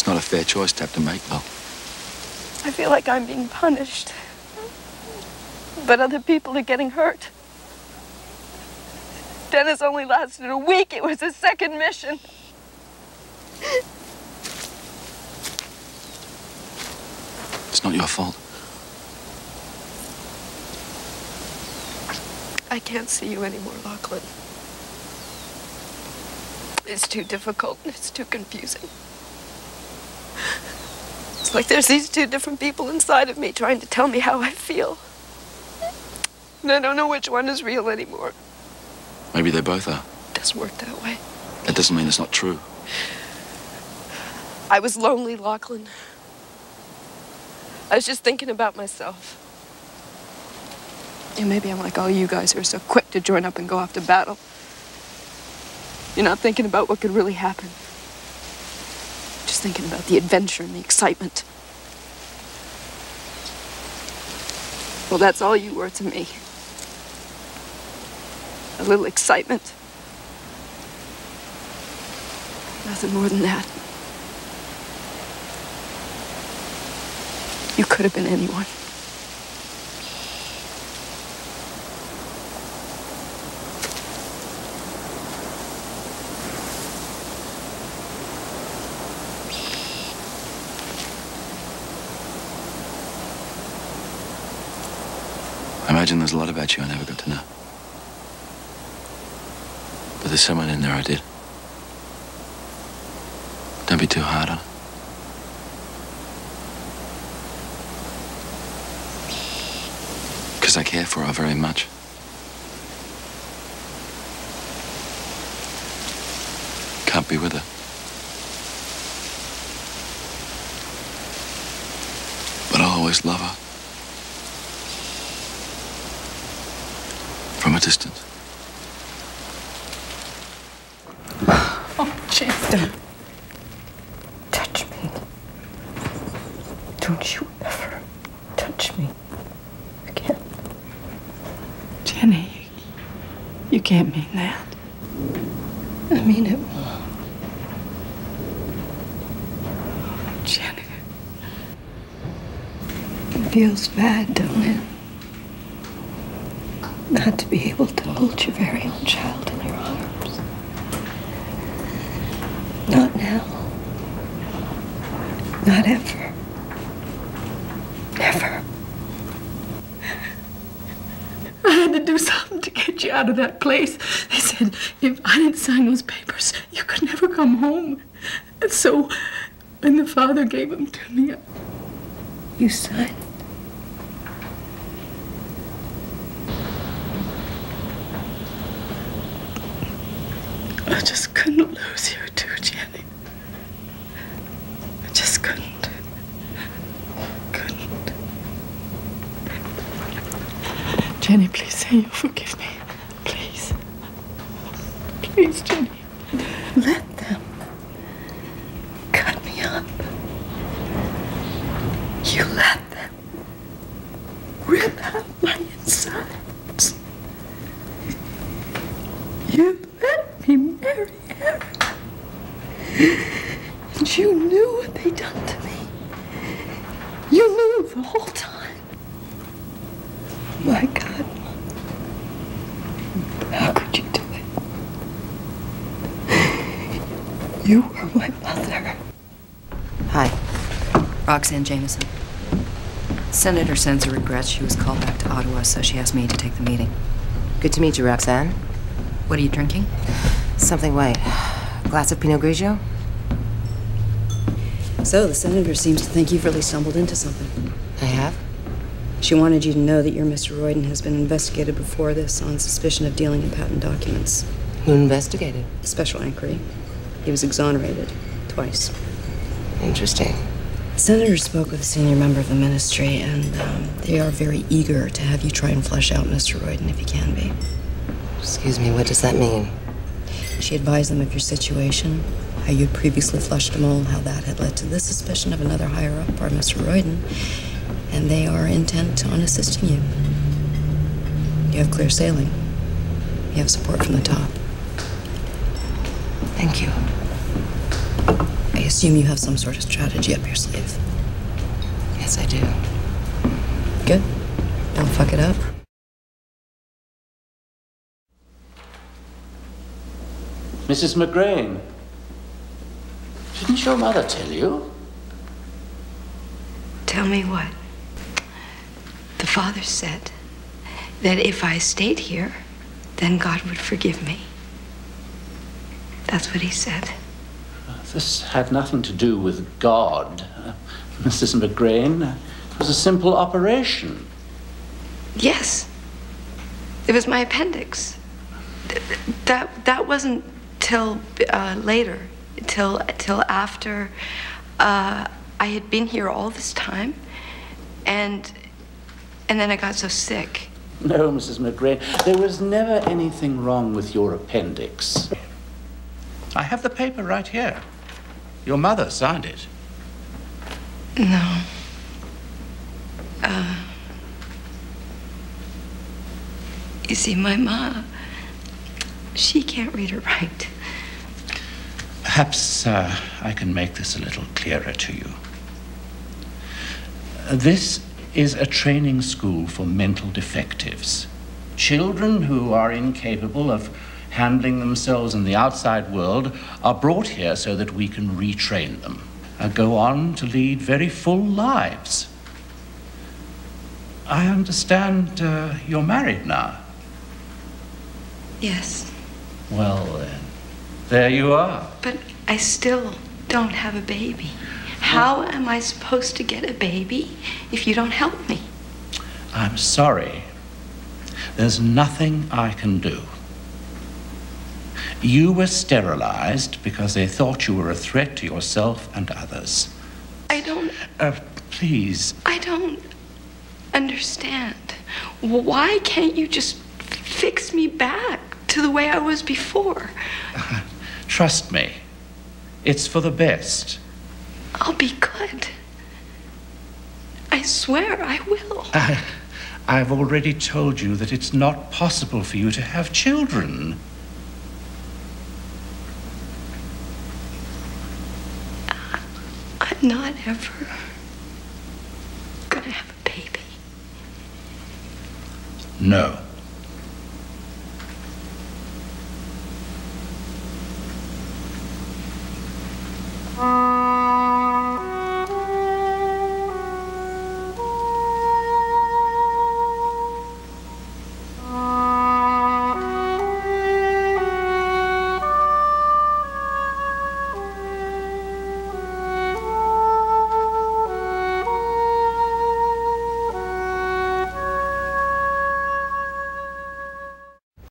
It's not a fair choice to have to make, Will. I feel like I'm being punished. But other people are getting hurt. Dennis only lasted a week. It was his second mission. It's not your fault. I can't see you anymore, Lachlan. It's too difficult. It's too confusing. It's like there's these two different people inside of me trying to tell me how I feel. And I don't know which one is real anymore. Maybe they both are. It doesn't work that way. That doesn't mean it's not true. I was lonely, Lachlan. I was just thinking about myself. And maybe I'm like all you guys who are so quick to join up and go off to battle. You're not thinking about what could really happen. Just thinking about the adventure and the excitement. Well, that's all you were to me. A little excitement. Nothing more than that. You could have been anyone. I imagine there's a lot about you I never got to know. But there's someone in there I did. Don't be too hard on her. Because I care for her very much. Can't be with her. But I'll always love her. From a distance. Oh, Jason. Touch me. Don't you ever touch me again. Jenny, you can't mean that. I mean it. Jenny. It feels bad, don't it? Not to be able to hold your very own child in your arms. Not now. Not ever. Never. I had to do something to get you out of that place. They said if I didn't sign those papers, you could never come home. And so, when the father gave them to me, you signed. I just couldn't lose you too, Jenny. I just couldn't. Couldn't. Jenny, please say you'll forgive me. Please. Please, Jenny. Let them cut me up. You let them rip out my insides. You let me marry him. And you knew what they'd done to me. You knew the whole time. My God. How could you do it? You were my mother. Hi. Roxanne Jameson. Senator sends her regrets she was called back to Ottawa, so she asked me to take the meeting. Good to meet you, Roxanne. What are you drinking? Something white. Glass of Pinot Grigio? So, the senator seems to think you've really stumbled into something. I have? She wanted you to know that your Mr. Royden has been investigated before this on suspicion of dealing in patent documents. Who investigated? Special inquiry. He was exonerated. Twice. Interesting. The senator spoke with a senior member of the ministry, and they are very eager to have you try and flesh out Mr. Royden if you can be. Excuse me, what does that mean? She advised them of your situation, how you previously flushed them all, how that had led to the suspicion of another higher-up, our Mr. Royden, and they are intent on assisting you. You have clear sailing. You have support from the top. Thank you. I assume you have some sort of strategy up your sleeve. Yes, I do. Good. Don't fuck it up. Mrs. McGrain, didn't your mother tell you? Tell me what? The father said that if I stayed here, then God would forgive me. That's what he said. This had nothing to do with God, Mrs. McGrain. It was a simple operation. Yes. It was my appendix. That wasn't till later, till after I had been here all this time, and then I got so sick. No, Mrs. McGrain, there was never anything wrong with your appendix. I have the paper right here. Your mother signed it. No. You see, my ma, she can't read or write. Perhaps I can make this a little clearer to you. This is a training school for mental defectives. Children who are incapable of handling themselves in the outside world are brought here so that we can retrain them, go on to lead very full lives. I understand you're married now. Yes. Well, then, there you are. But I still don't have a baby. How am I supposed to get a baby if you don't help me? I'm sorry. There's nothing I can do. You were sterilized because they thought you were a threat to yourself and others. I don't... Please. I don't understand. Why can't you just fix me back to the way I was before? Trust me. It's for the best. I'll be good. I swear I will. I've already told you that it's not possible for you to have children. I'm not ever gonna have a baby. No.